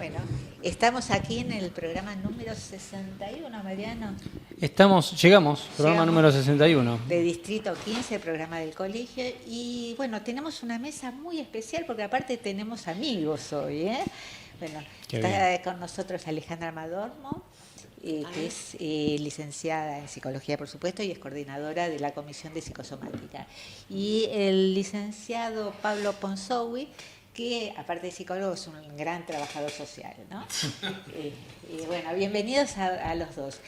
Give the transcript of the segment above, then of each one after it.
Bueno, estamos aquí en el programa número 61, Mariano. Llegamos, programa número 61. De Distrito 15, programa del colegio. Y bueno, tenemos una mesa muy especial porque aparte tenemos amigos hoy, ¿eh? Bueno, está con nosotros Alejandra Madormo, que es licenciada en psicología, por supuesto, y es coordinadora de la Comisión de Psicosomática. Y el licenciado Pablo Ponzowi, que aparte de psicólogo es un gran trabajador social, ¿no? Y bueno, bienvenidos a los dos.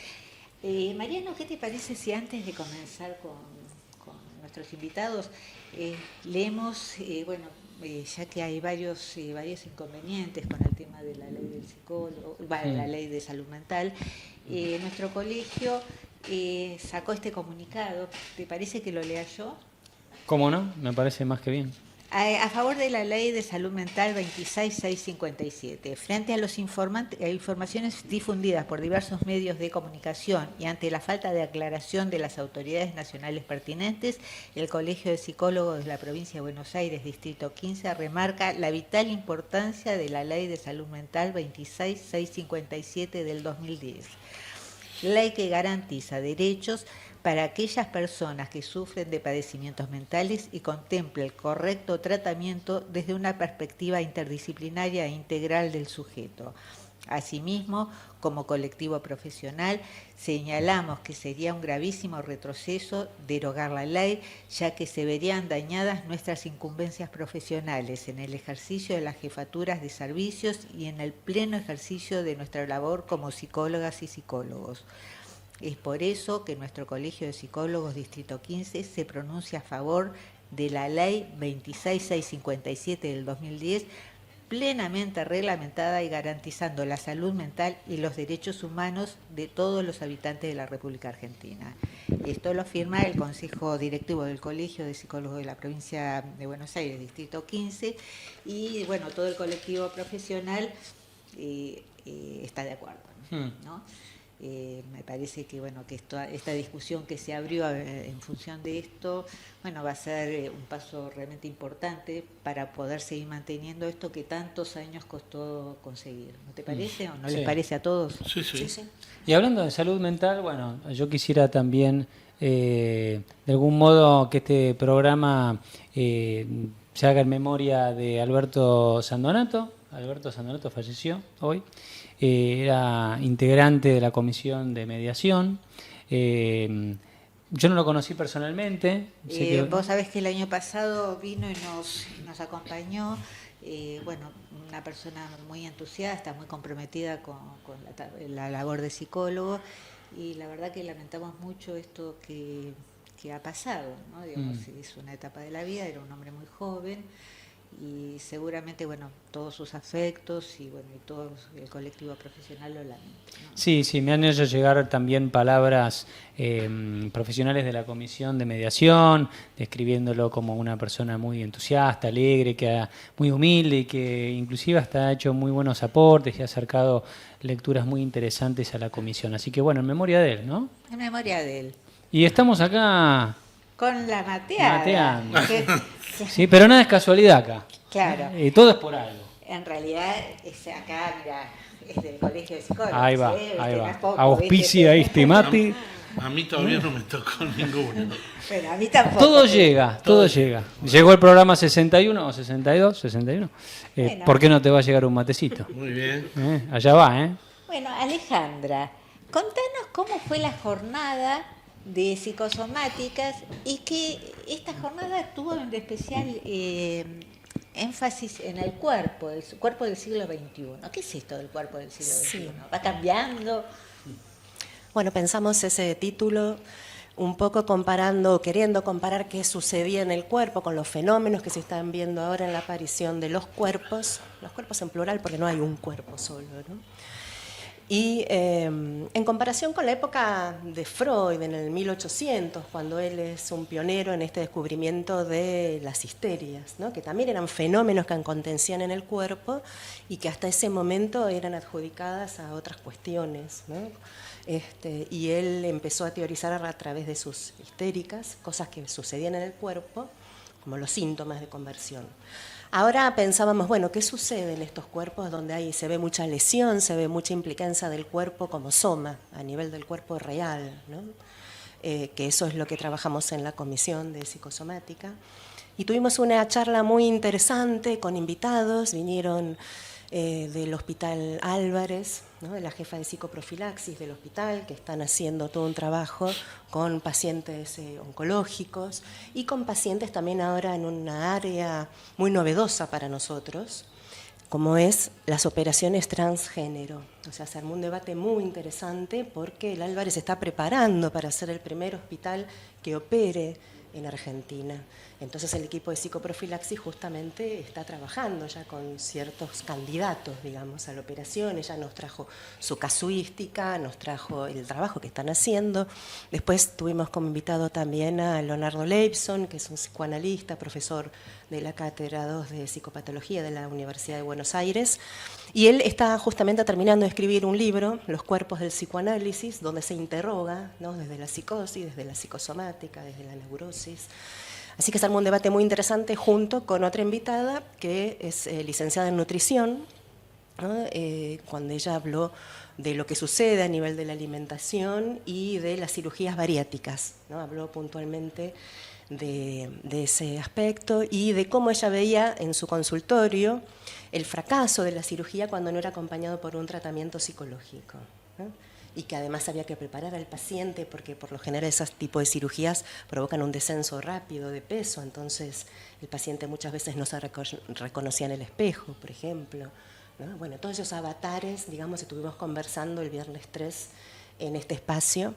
Mariano, ¿qué te parece si antes de comenzar con nuestros invitados leemos, ya que hay varios inconvenientes con el tema de la ley del psicólogo, la ley de salud mental, nuestro colegio sacó este comunicado? ¿Te parece que lo lea yo? ¿Cómo no? Me parece más que bien. A favor de la Ley de Salud Mental 26657, frente a las informaciones difundidas por diversos medios de comunicación y ante la falta de aclaración de las autoridades nacionales pertinentes, el Colegio de Psicólogos de la Provincia de Buenos Aires, Distrito 15, remarca la vital importancia de la Ley de Salud Mental 26657 del 2010. Ley que garantiza derechos para aquellas personas que sufren de padecimientos mentales y contempla el correcto tratamiento desde una perspectiva interdisciplinaria e integral del sujeto. Asimismo, como colectivo profesional, señalamos que sería un gravísimo retroceso derogar la ley, ya que se verían dañadas nuestras incumbencias profesionales en el ejercicio de las jefaturas de servicios y en el pleno ejercicio de nuestra labor como psicólogas y psicólogos. Es por eso que nuestro Colegio de Psicólogos Distrito 15 se pronuncia a favor de la Ley 26657 del 2010, plenamente reglamentada y garantizando la salud mental y los derechos humanos de todos los habitantes de la República Argentina. Esto lo firma el Consejo Directivo del Colegio de Psicólogos de la Provincia de Buenos Aires, Distrito 15, y bueno, todo el colectivo profesional está de acuerdo, ¿no? Me parece que bueno, que esta discusión que se abrió en función de esto, bueno, va a ser un paso realmente importante para poder seguir manteniendo esto que tantos años costó conseguir. ¿No te parece o no les parece a todos? Sí. Y hablando de salud mental, bueno, yo quisiera también de algún modo que este programa se haga en memoria de Alberto Sandonato. Alberto Sandonato falleció hoy. Era integrante de la comisión de mediación. Yo no lo conocí personalmente. Vos sabés que el año pasado vino y nos acompañó. Una persona muy entusiasta, muy comprometida con la labor de psicólogo, y la verdad que lamentamos mucho esto que ha pasado, ¿no? Digamos, es una etapa de la vida, era un hombre muy joven, y seguramente todos sus afectos y todo el colectivo profesional lo lamenta, ¿no? Sí, me han hecho llegar también palabras profesionales de la comisión de mediación, describiéndolo como una persona muy entusiasta, alegre, muy humilde, y que inclusive hasta ha hecho muy buenos aportes y ha acercado lecturas muy interesantes a la comisión. Así que en memoria de él, ¿no? En memoria de él. Y estamos acá con la mateando. Sí, pero nada es casualidad acá. Claro. Todo es por algo. En realidad, acá, mira, es del Colegio de Psicólogos. Ahí va. Auspicia este mate. A mí todavía no me tocó ninguno. Bueno, a mí tampoco. Todo llega. Llegó el programa 61 o 62, 61. ¿Por qué no te va a llegar un matecito? Muy bien. Allá va, ¿eh? Bueno, Alejandra, contanos cómo fue la jornada de psicosomáticas y que esta jornada tuvo en especial énfasis en el cuerpo del siglo XXI. ¿Qué es esto del cuerpo del siglo XXI? ¿Va cambiando? Bueno, pensamos ese título un poco queriendo comparar qué sucedía en el cuerpo con los fenómenos que se están viendo ahora en la aparición de los cuerpos en plural porque no hay un cuerpo solo, ¿no? Y en comparación con la época de Freud, en el 1800, cuando él es un pionero en este descubrimiento de las histerias, ¿no? Que también eran fenómenos que contencían en el cuerpo y que hasta ese momento eran adjudicadas a otras cuestiones, ¿no? Y él empezó a teorizar a través de sus histéricas, cosas que sucedían en el cuerpo, como los síntomas de conversión. Ahora pensábamos, bueno, ¿qué sucede en estos cuerpos donde se ve mucha lesión, se ve mucha implicancia del cuerpo como soma, a nivel del cuerpo real, ¿no? Que eso es lo que trabajamos en la comisión de psicosomática. Y tuvimos una charla muy interesante con invitados, vinieron del Hospital Álvarez, ¿no? De la jefa de psicoprofilaxis del hospital, que están haciendo todo un trabajo con pacientes oncológicos y con pacientes también ahora en una área muy novedosa para nosotros, como es las operaciones transgénero. O sea, se armó un debate muy interesante porque el Álvarez se está preparando para ser el primer hospital que opere en Argentina. Entonces el equipo de psicoprofilaxis justamente está trabajando ya con ciertos candidatos, digamos, a la operación. Ella nos trajo su casuística, nos trajo el trabajo que están haciendo. Después tuvimos como invitado también a Leonardo Leibson, que es un psicoanalista, profesor de la Cátedra 2 de Psicopatología de la Universidad de Buenos Aires. Y él está justamente terminando de escribir un libro, Los cuerpos del psicoanálisis, donde se interroga, ¿no? Desde la psicosis, desde la psicosomática, desde la neurosis. Así que se armó un debate muy interesante junto con otra invitada que es licenciada en nutrición, ¿no? Cuando ella habló de lo que sucede a nivel de la alimentación y de las cirugías bariátricas, ¿no? Habló puntualmente de ese aspecto y de cómo ella veía en su consultorio el fracaso de la cirugía cuando no era acompañado por un tratamiento psicológico, ¿no? Y que además había que preparar al paciente porque por lo general esos tipos de cirugías provocan un descenso rápido de peso, entonces el paciente muchas veces no se reconocía en el espejo, por ejemplo, ¿no? Bueno, todos esos avatares, digamos, estuvimos conversando el viernes 3 en este espacio,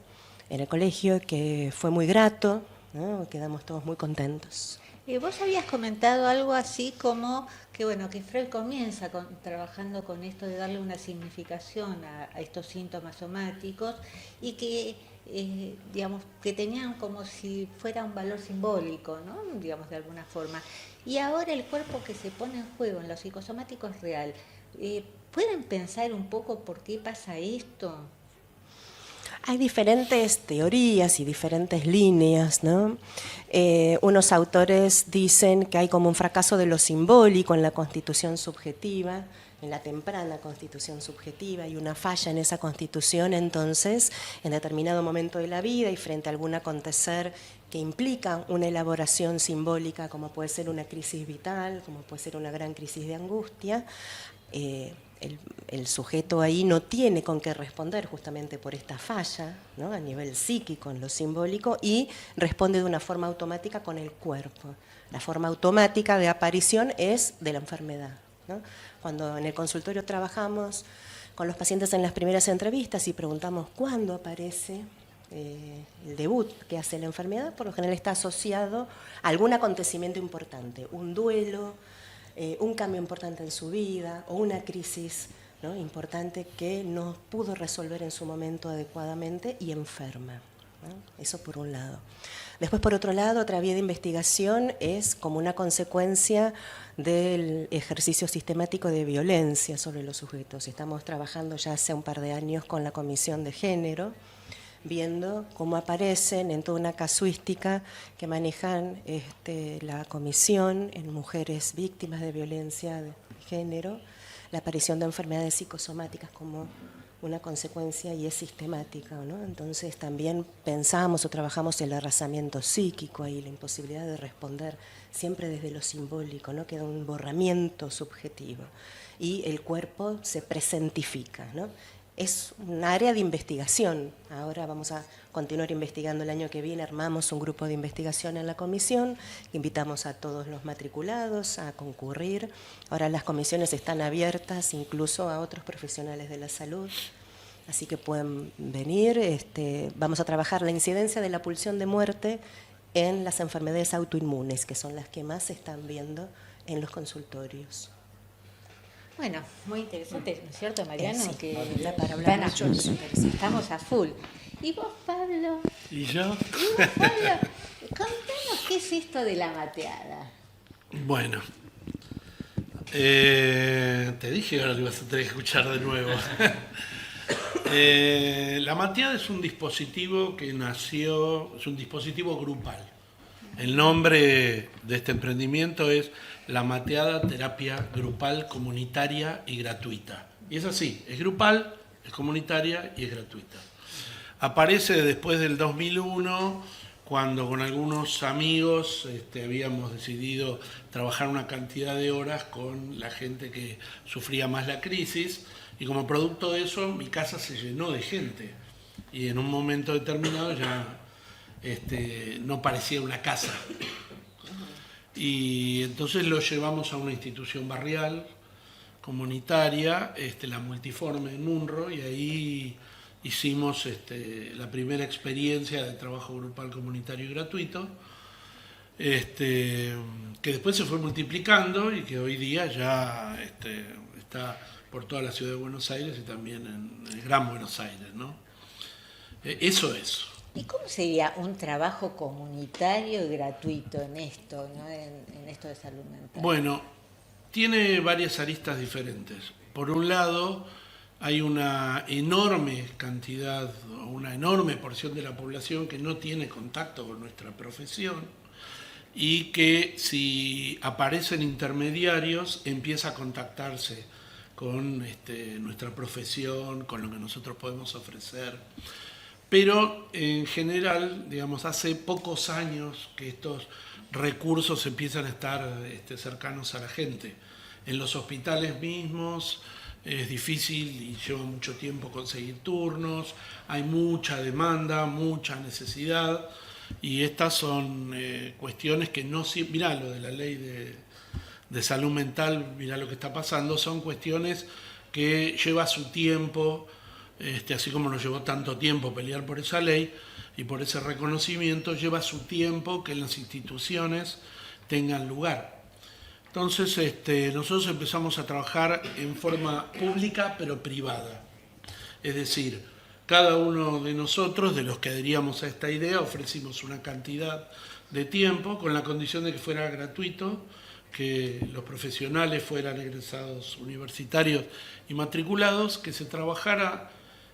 en el colegio, que fue muy grato, ¿no? Quedamos todos muy contentos. Vos habías comentado algo así como que, bueno, que Freud comienza trabajando con esto de darle una significación a estos síntomas somáticos y que, digamos, que tenían como si fuera un valor simbólico, ¿no? Digamos, de alguna forma. Y ahora el cuerpo que se pone en juego en lo psicosomático es real. ¿Pueden pensar un poco por qué pasa esto? Hay diferentes teorías y diferentes líneas, ¿no? Unos autores dicen que hay como un fracaso de lo simbólico en la constitución subjetiva, en la temprana constitución subjetiva, y una falla en esa constitución, entonces, en determinado momento de la vida y frente a algún acontecer que implica una elaboración simbólica, como puede ser una crisis vital, como puede ser una gran crisis de angustia, el sujeto ahí no tiene con qué responder justamente por esta falla, ¿no? A nivel psíquico, en lo simbólico, y responde de una forma automática con el cuerpo. La forma automática de aparición es de la enfermedad, ¿no? Cuando en el consultorio trabajamos con los pacientes en las primeras entrevistas y preguntamos cuándo aparece el debut que hace la enfermedad, por lo general está asociado a algún acontecimiento importante, un duelo, un cambio importante en su vida o una crisis, ¿no? Importante que no pudo resolver en su momento adecuadamente y enferma, ¿no? Eso por un lado. Después, por otro lado, otra vía de investigación es como una consecuencia del ejercicio sistemático de violencia sobre los sujetos. Estamos trabajando ya hace un par de años con la Comisión de Género, viendo cómo aparecen en toda una casuística que manejan la comisión en mujeres víctimas de violencia de género, la aparición de enfermedades psicosomáticas como una consecuencia y es sistemática, ¿no? Entonces también pensamos o trabajamos el arrasamiento psíquico ahí, la imposibilidad de responder siempre desde lo simbólico, ¿no? Queda un borramiento subjetivo y el cuerpo se presentifica, ¿no? Es un área de investigación. Ahora vamos a continuar investigando el año que viene. Armamos un grupo de investigación en la comisión. Invitamos a todos los matriculados a concurrir. Ahora las comisiones están abiertas incluso a otros profesionales de la salud. Así que pueden venir. Vamos a trabajar la incidencia de la pulsión de muerte en las enfermedades autoinmunes, que son las que más se están viendo en los consultorios. Bueno, muy interesante, ¿no es cierto, Mariano? Sí, que para hablar mucho. Estamos a full. ¿Y vos, Pablo? ¿Y yo? Contanos qué es esto de la mateada. Bueno, te dije que ahora lo ibas a tener que escuchar de nuevo. La mateada es un dispositivo que nació, es un dispositivo grupal. El nombre de este emprendimiento es La Mateada Terapia Grupal Comunitaria y Gratuita. Y es así, es grupal, es comunitaria y es gratuita. Aparece después del 2001, cuando con algunos amigos habíamos decidido trabajar una cantidad de horas con la gente que sufría más la crisis, y como producto de eso mi casa se llenó de gente, y en un momento determinado ya no parecía una casa. Y entonces lo llevamos a una institución barrial, comunitaria, la Multiforme en Munro, y ahí hicimos la primera experiencia de trabajo grupal comunitario y gratuito, que después se fue multiplicando y que hoy día ya está por toda la ciudad de Buenos Aires y también en el Gran Buenos Aires, ¿no? Eso es. ¿Y cómo sería un trabajo comunitario y gratuito en esto, ¿no? en esto de salud mental? Bueno, tiene varias aristas diferentes. Por un lado, hay una enorme cantidad, una enorme porción de la población que no tiene contacto con nuestra profesión y que si aparecen intermediarios empieza a contactarse con nuestra profesión, con lo que nosotros podemos ofrecer. Pero en general, digamos, hace pocos años que estos recursos empiezan a estar cercanos a la gente. En los hospitales mismos es difícil y lleva mucho tiempo conseguir turnos, hay mucha demanda, mucha necesidad, y estas son cuestiones que no... Mirá lo de la ley de salud mental, mirá lo que está pasando, son cuestiones que lleva su tiempo, así como nos llevó tanto tiempo pelear por esa ley y por ese reconocimiento, lleva su tiempo que las instituciones tengan lugar. Entonces nosotros empezamos a trabajar en forma pública pero privada. Es decir, cada uno de nosotros, de los que adheríamos a esta idea, ofrecimos una cantidad de tiempo con la condición de que fuera gratuito, que los profesionales fueran egresados universitarios y matriculados, que se trabajara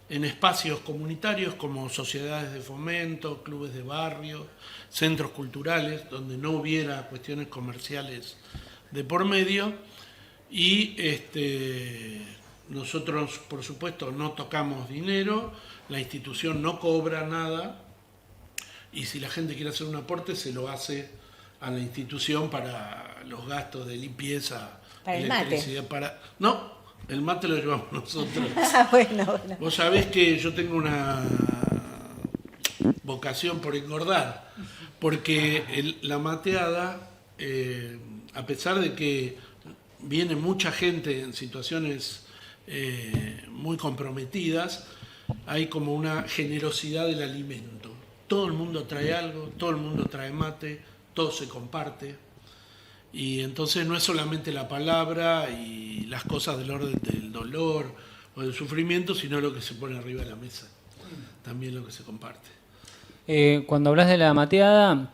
en espacios comunitarios como sociedades de fomento, clubes de barrio, centros culturales, donde no hubiera cuestiones comerciales de por medio, y nosotros, por supuesto, no tocamos dinero, la institución no cobra nada, y si la gente quiere hacer un aporte, se lo hace a la institución para los gastos de limpieza, para electricidad, No, el mate lo llevamos nosotros. Bueno. Vos sabés que yo tengo una vocación por engordar, porque la mateada, a pesar de que viene mucha gente en situaciones muy comprometidas, hay como una generosidad del alimento. Todo el mundo trae algo, todo el mundo trae mate, todo se comparte. Y entonces no es solamente la palabra y las cosas del orden del dolor o del sufrimiento, sino lo que se pone arriba de la mesa, también lo que se comparte. Cuando hablas de la mateada,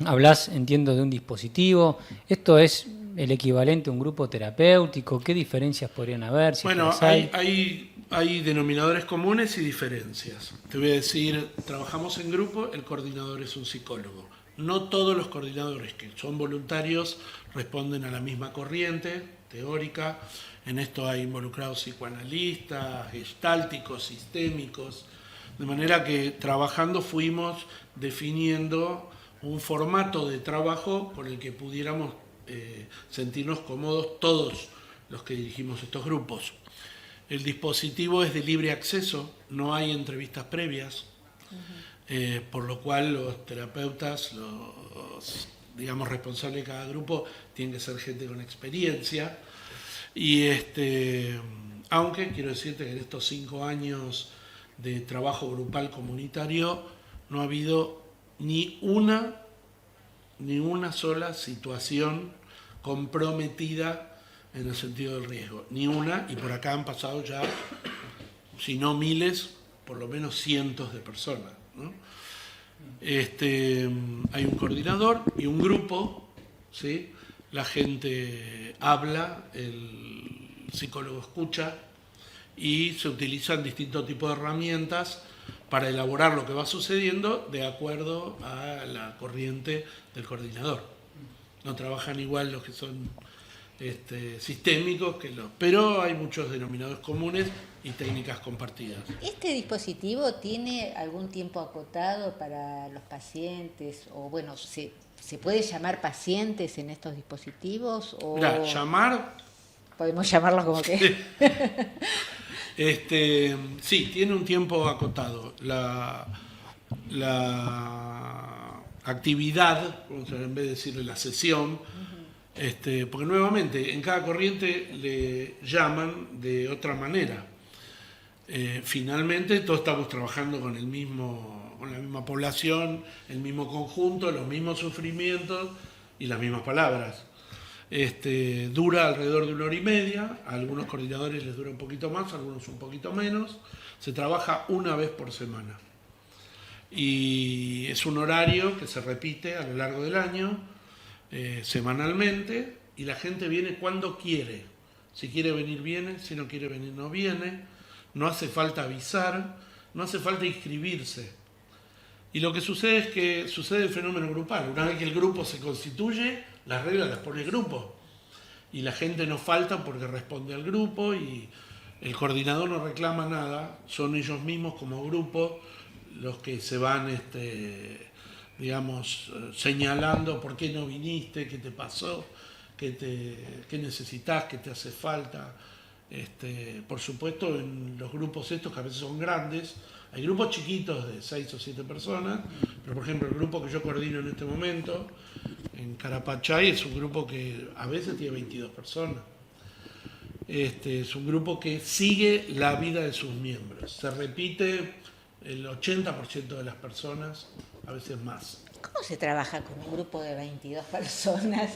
hablas, entiendo, de un dispositivo. ¿Esto es el equivalente a un grupo terapéutico? ¿Qué diferencias podrían haber? Si Bueno, hay denominadores comunes y diferencias. Te voy a decir, trabajamos en grupo, el coordinador es un psicólogo. No todos los coordinadores que son voluntarios responden a la misma corriente teórica. En esto hay involucrados psicoanalistas, gestálticos, sistémicos. De manera que trabajando fuimos definiendo un formato de trabajo con el que pudiéramos sentirnos cómodos todos los que dirigimos estos grupos. El dispositivo es de libre acceso, no hay entrevistas previas. Por lo cual los terapeutas, los digamos responsables de cada grupo, tienen que ser gente con experiencia. Y aunque quiero decirte que en estos 5 años de trabajo grupal comunitario no ha habido ni una sola situación comprometida en el sentido del riesgo. Ni una, y por acá han pasado ya, si no miles, por lo menos cientos de personas, ¿no? Hay un coordinador y un grupo, ¿sí? La gente habla, el psicólogo escucha y se utilizan distintos tipos de herramientas para elaborar lo que va sucediendo de acuerdo a la corriente del coordinador. No trabajan igual los que son sistémicos que los... Pero hay muchos denominadores comunes y técnicas compartidas. ¿Este dispositivo tiene algún tiempo acotado para los pacientes? O bueno, ¿se puede llamar pacientes en estos dispositivos? O Mirá, llamar... podemos llamarlos como que... Sí, tiene un tiempo acotado. La actividad, en vez de decirle la sesión, porque nuevamente en cada corriente le llaman de otra manera. Finalmente todos estamos trabajando con la misma población, el mismo conjunto, los mismos sufrimientos y las mismas palabras. Dura alrededor de 1 hora y media, a algunos coordinadores les dura un poquito más, a algunos un poquito menos. Se trabaja una vez por semana. Y es un horario que se repite a lo largo del año, semanalmente, y la gente viene cuando quiere. Si quiere venir, viene, si no quiere venir, no viene. No hace falta avisar, no hace falta inscribirse. Y lo que sucede es que sucede el fenómeno grupal. Una vez que el grupo se constituye, las reglas las pone el grupo. Y la gente no falta porque responde al grupo y el coordinador no reclama nada. Son ellos mismos como grupo los que se van, señalando por qué no viniste, qué te pasó, qué necesitas, qué te hace falta. Por supuesto, en los grupos estos, que a veces son grandes, hay grupos chiquitos de 6 o 7 personas, pero por ejemplo el grupo que yo coordino en este momento, en Carapachay, es un grupo que a veces tiene 22 personas. Es un grupo que sigue la vida de sus miembros. Se repite el 80% de las personas, a veces más. ¿Cómo se trabaja con un grupo de 22 personas?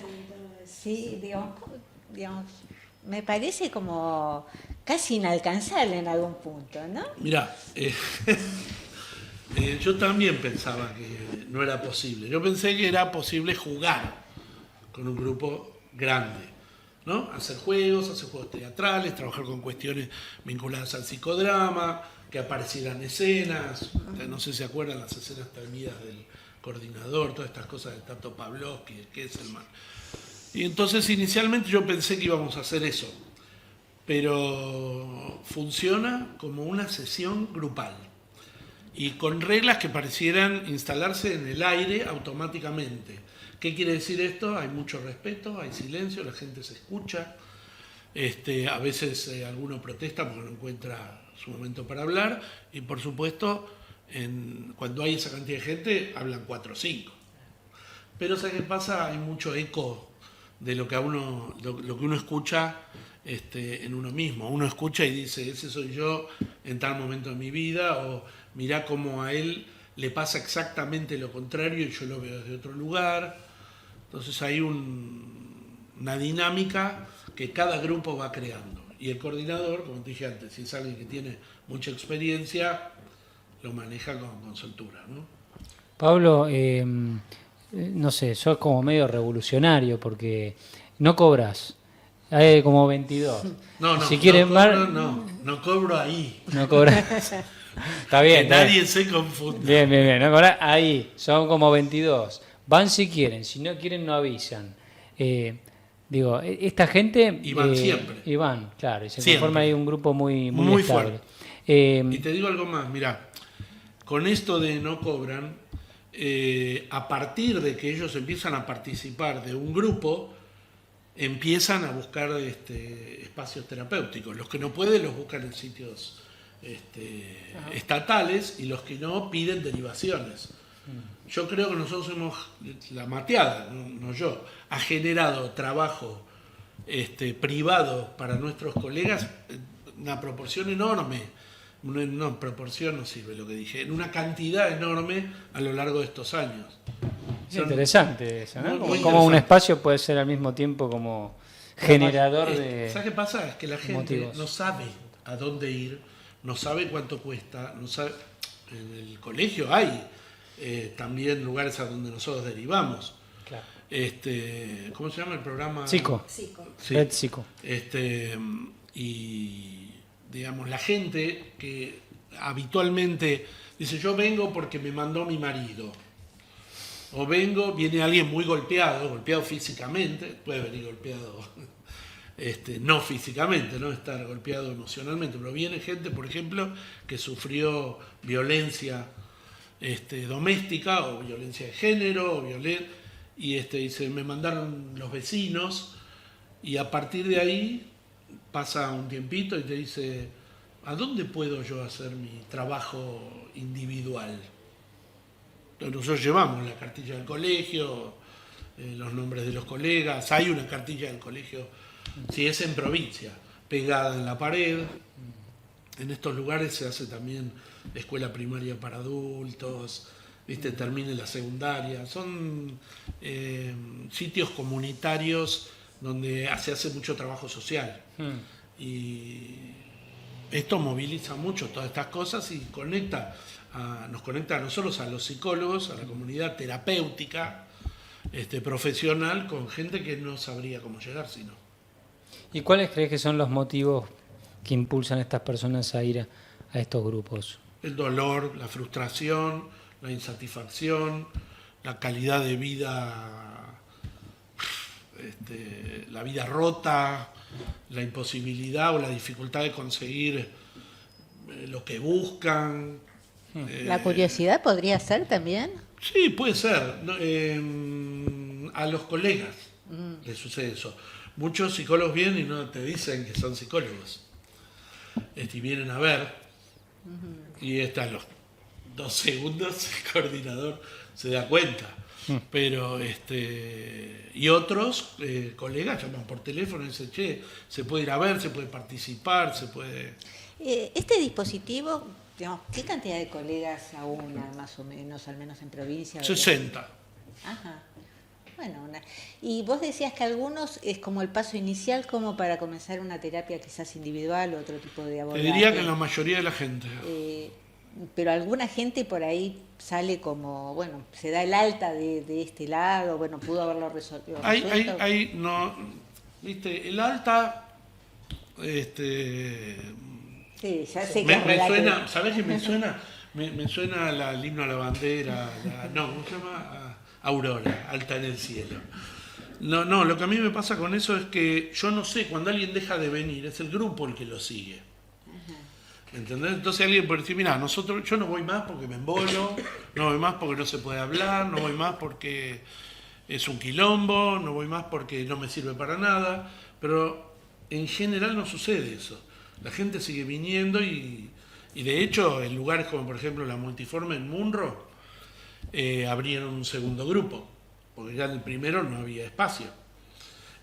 Sí, digamos, me parece como casi inalcanzable en algún punto, ¿no? Mirá, yo también pensaba que no era posible. Yo pensé que era posible jugar con un grupo grande, ¿no? Hacer juegos teatrales, trabajar con cuestiones vinculadas al psicodrama, que aparecieran escenas, no sé si se acuerdan las escenas termidas del coordinador, todas estas cosas del Tato Pavlovsky, que es el man. Y entonces inicialmente yo pensé que íbamos a hacer eso, pero funciona como una sesión grupal y con reglas que parecieran instalarse en el aire automáticamente. ¿Qué quiere decir esto? Hay mucho respeto, hay silencio, la gente se escucha, a veces alguno protesta porque no encuentra su momento para hablar y por supuesto cuando hay esa cantidad de gente hablan 4 o 5. Pero ¿sabes qué pasa? Hay mucho eco de lo que uno escucha en uno mismo. Uno escucha y dice, ese soy yo en tal momento de mi vida, o mirá cómo a él le pasa exactamente lo contrario y yo lo veo desde otro lugar. Entonces hay una dinámica que cada grupo va creando. Y el coordinador, como te dije antes, si es alguien que tiene mucha experiencia, lo maneja con soltura, ¿no? Pablo, no sé, sos como medio revolucionario porque no cobras. Hay como 22. No, si quieren no cobro ahí. No cobras. Está bien. Que nadie se confunda. Bien. No cobras ahí. Son como 22. Van si quieren, si no quieren no avisan. Esta gente... Y van siempre. Y van, claro. Y se siempre. conforma ahí un grupo muy estable. Fuerte. Y te digo algo más, mirá. Con esto de no cobran, a partir de que ellos empiezan a participar de un grupo, empiezan a buscar espacios terapéuticos. Los que no pueden los buscan en sitios estatales y los que no piden derivaciones. Yo creo que nosotros hemos, la mateada, no yo, ha generado trabajo privado para nuestros colegas, una proporción enorme. No, proporción no sirve lo que dije, en una cantidad enorme a lo largo de estos años. Es interesante eso, ¿no? Muy Como un espacio puede ser al mismo tiempo como generador de... ¿Sabes qué pasa? Es que la gente motivos. no sabe a dónde ir, no sabe cuánto cuesta, no sabe... En el colegio hay también lugares a donde nosotros derivamos. Claro. ¿Cómo se llama el programa? Psico. Sí. Red Psico. Y digamos, la gente que habitualmente Dice, yo vengo porque me mandó mi marido. O viene alguien muy golpeado físicamente, puede venir golpeado no físicamente, no estar golpeado emocionalmente, pero viene gente, por ejemplo, que sufrió violencia doméstica o violencia de género, y dice, me mandaron los vecinos, y a partir de ahí pasa un tiempito y te dice, ¿a dónde puedo yo hacer mi trabajo individual? Entonces nosotros llevamos la cartilla del colegio, los nombres de los colegas, hay una cartilla del colegio, si es en provincia, pegada en la pared. En estos lugares se hace también escuela primaria para adultos, termina la secundaria, son sitios comunitarios donde se hace mucho trabajo social. Y esto moviliza mucho todas estas cosas y nos conecta a nosotros, a los psicólogos, a la comunidad terapéutica, profesional, con gente que no sabría cómo llegar si no. ¿Y cuáles crees que son los motivos que impulsan a estas personas a ir a estos grupos? El dolor, la frustración, la insatisfacción, la calidad de vida, la vida rota, la imposibilidad o la dificultad de conseguir lo que buscan. ¿La curiosidad podría ser también? Sí, puede ser. A los colegas les sucede eso. Muchos psicólogos vienen y no te dicen que son psicólogos. Y vienen a ver, y a los 2 segundos el coordinador se da cuenta. Pero y otros colegas llaman por teléfono y dicen, che, se puede ir a ver, se puede participar, se puede... Este dispositivo, digamos, ¿qué cantidad de colegas aúna, más o menos, al menos en provincia? 60. Ajá. Bueno, y vos decías que algunos es como el paso inicial como para comenzar una terapia quizás individual o otro tipo de abordaje. Te diría que la mayoría de la gente. Pero alguna gente por ahí sale como, bueno, se da el alta de este lado, bueno, pudo haberlo resuelto. No, viste, el alta, sí, ya sé que me suena, ¿sabés qué me suena? Me suena el himno a la bandera, ¿cómo se llama? Aurora, alta en el cielo. No, lo que a mí me pasa con eso es que yo no sé, cuando alguien deja de venir, es el grupo el que lo sigue. ¿Entendés? Entonces alguien puede decir, mira, yo no voy más porque me embolo, no voy más porque no se puede hablar, no voy más porque es un quilombo, no voy más porque no me sirve para nada, pero en general no sucede eso. La gente sigue viniendo y de hecho en lugares como por ejemplo la Multiforme en Munro, abrieron un segundo grupo, porque ya en el primero no había espacio.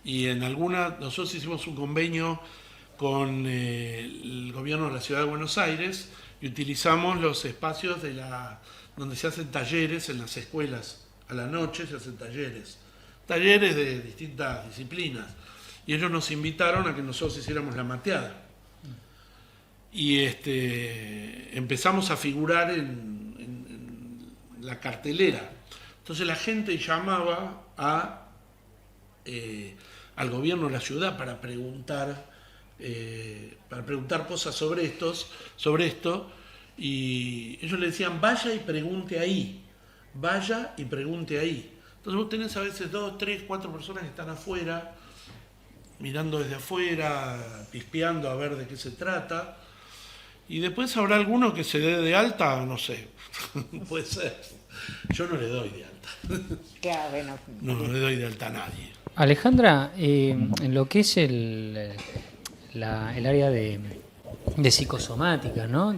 Y en nosotros hicimos un convenio con el gobierno de la Ciudad de Buenos Aires y utilizamos los espacios donde se hacen talleres en las escuelas. A la noche se hacen talleres de distintas disciplinas. Y ellos nos invitaron a que nosotros hiciéramos la mateada. Y empezamos a figurar en la cartelera. Entonces la gente llamaba al gobierno de la ciudad para preguntar cosas sobre esto, y ellos le decían, vaya y pregunte ahí. Entonces vos tenés a veces 2, 3, 4 personas que están afuera, mirando desde afuera, pispeando a ver de qué se trata. Y después habrá alguno que se dé de alta, no sé, puede ser. Yo no le doy de alta. Claro, bueno. No le doy de alta a nadie. Alejandra, en lo que es el área de psicosomática, ¿no?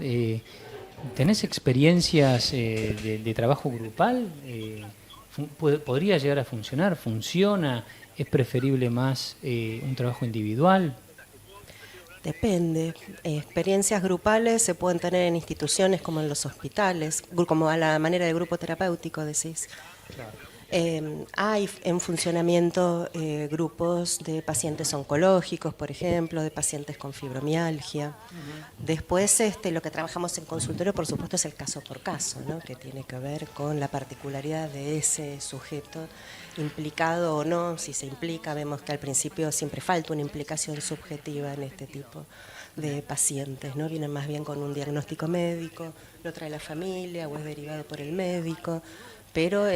¿Tenés experiencias de trabajo grupal? ¿Podría llegar a funcionar? ¿Funciona? ¿Es preferible más un trabajo individual? Depende. Experiencias grupales se pueden tener en instituciones como en los hospitales, como a la manera de grupo terapéutico, decís. Claro. Hay en funcionamiento grupos de pacientes oncológicos, por ejemplo, de pacientes con fibromialgia. Después lo que trabajamos en consultorio, por supuesto, es el caso por caso, ¿no? Que tiene que ver con la particularidad de ese sujeto, implicado o no. Si se implica, vemos que al principio siempre falta una implicación subjetiva en este tipo de pacientes, ¿no? Vienen más bien con un diagnóstico médico, lo trae la familia o es derivado por el médico, pero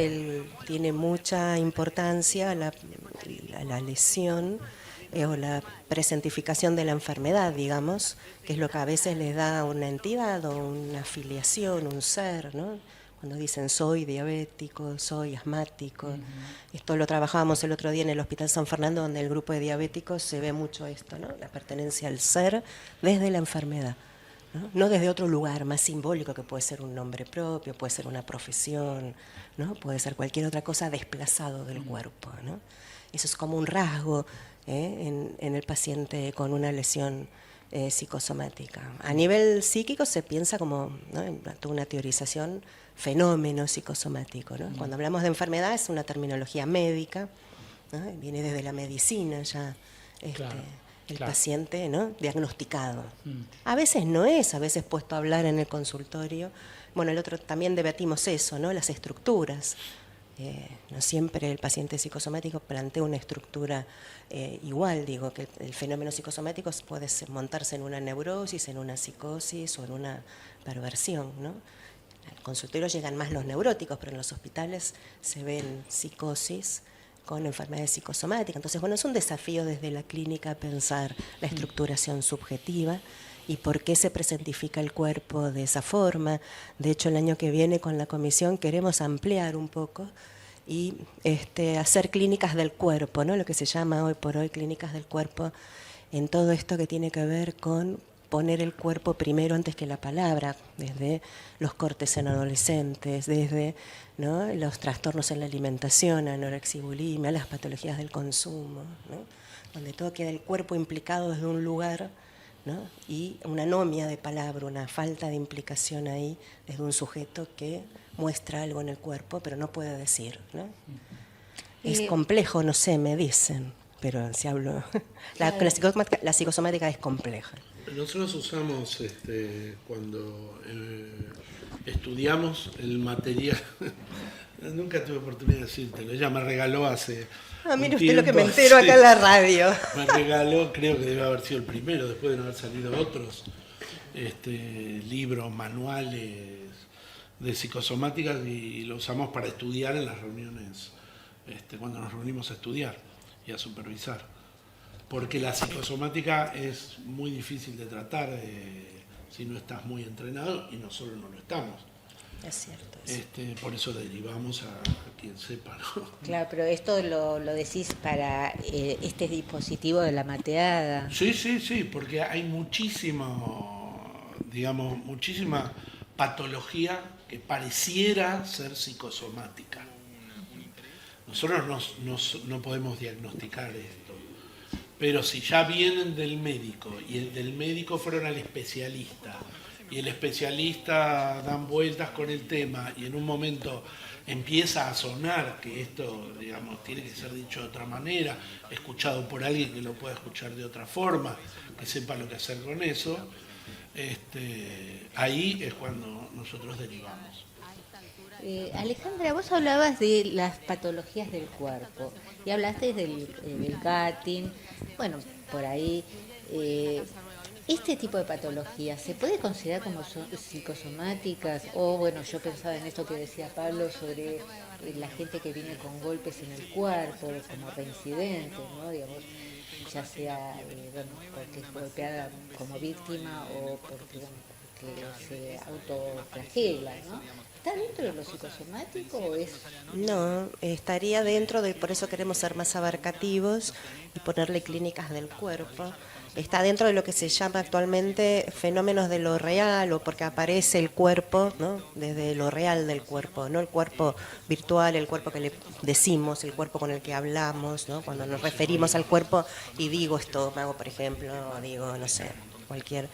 tiene mucha importancia la lesión o la presentificación de la enfermedad, digamos, que es lo que a veces les da una entidad o una afiliación, un ser, ¿no? Cuando dicen soy diabético, soy asmático. Esto lo trabajábamos el otro día en el Hospital San Fernando, donde el grupo de diabéticos se ve mucho esto, ¿no? La pertenencia al ser desde la enfermedad, ¿no? No desde otro lugar más simbólico, que puede ser un nombre propio, puede ser una profesión, ¿no? Puede ser cualquier otra cosa desplazado del cuerpo, ¿no? Eso es como un rasgo en el paciente con una lesión psicosomática. A nivel psíquico se piensa como, ¿no? En toda una teorización, fenómeno psicosomático, ¿no? Cuando hablamos de enfermedad es una terminología médica, ¿no? Viene desde la medicina ya el paciente, ¿no? Diagnosticado. A veces no es, a veces puesto a hablar en el consultorio. Bueno, el otro también debatimos eso, ¿no? Las estructuras. No siempre el paciente psicosomático plantea una estructura igual, digo, que el fenómeno psicosomático puede montarse en una neurosis, en una psicosis o en una perversión, ¿no? Al consultorio llegan más los neuróticos, pero en los hospitales se ven psicosis con enfermedades psicosomáticas. Entonces, bueno, es un desafío desde la clínica pensar la estructuración subjetiva y por qué se presentifica el cuerpo de esa forma. De hecho, el año que viene con la comisión queremos ampliar un poco y hacer clínicas del cuerpo, ¿no? Lo que se llama hoy por hoy clínicas del cuerpo, en todo esto que tiene que ver con poner el cuerpo primero antes que la palabra, desde los cortes en adolescentes, desde, ¿no? Los trastornos en la alimentación, anorexia y bulimia, las patologías del consumo, ¿no? Donde todo queda el cuerpo implicado desde un lugar, ¿no? Y una anomia de palabra, una falta de implicación ahí desde un sujeto que muestra algo en el cuerpo pero no puede decir, ¿no? Es complejo, no sé, me dicen, pero si hablo... La psicosomática es compleja. Nosotros usamos, cuando estudiamos el material, nunca tuve oportunidad de decírtelo, ella me regaló hace mire un usted lo que me tiempo, entero acá en la radio. Me regaló, creo que debe haber sido el primero, después de no haber salido otros libros, manuales de psicosomáticas, y lo usamos para estudiar en las reuniones, cuando nos reunimos a estudiar y a supervisar. Porque la psicosomática es muy difícil de tratar si no estás muy entrenado, y nosotros no lo estamos. Es cierto. Por eso derivamos a quien sepa, ¿no? Claro, pero esto lo decís para este dispositivo de la mateada. Sí, porque hay muchísima patología que pareciera ser psicosomática. Nosotros no podemos diagnosticar esto, pero si ya vienen del médico y el del médico fueron al especialista y el especialista dan vueltas con el tema y en un momento empieza a sonar que esto, digamos, tiene que ser dicho de otra manera, escuchado por alguien que lo pueda escuchar de otra forma, que sepa lo que hacer con eso, ahí es cuando nosotros derivamos. Alejandra, vos hablabas de las patologías del cuerpo y hablaste del Gattin, bueno, por ahí. ¿Este tipo de patologías se puede considerar como psicosomáticas? O, bueno, yo pensaba en esto que decía Pablo sobre la gente que viene con golpes en el cuerpo, como reincidentes, ¿no? Digamos, ya sea porque es golpeada como víctima o porque se autoflagela, ¿no? ¿Está dentro de lo psicosomático o es...? No, estaría dentro de, por eso queremos ser más abarcativos y ponerle clínicas del cuerpo. Está dentro de lo que se llama actualmente fenómenos de lo real, o porque aparece el cuerpo, ¿no? Desde lo real del cuerpo, no el cuerpo virtual, el cuerpo que le decimos, el cuerpo con el que hablamos, ¿no? Cuando nos referimos al cuerpo y digo estómago, por ejemplo, o digo, no sé, cualquier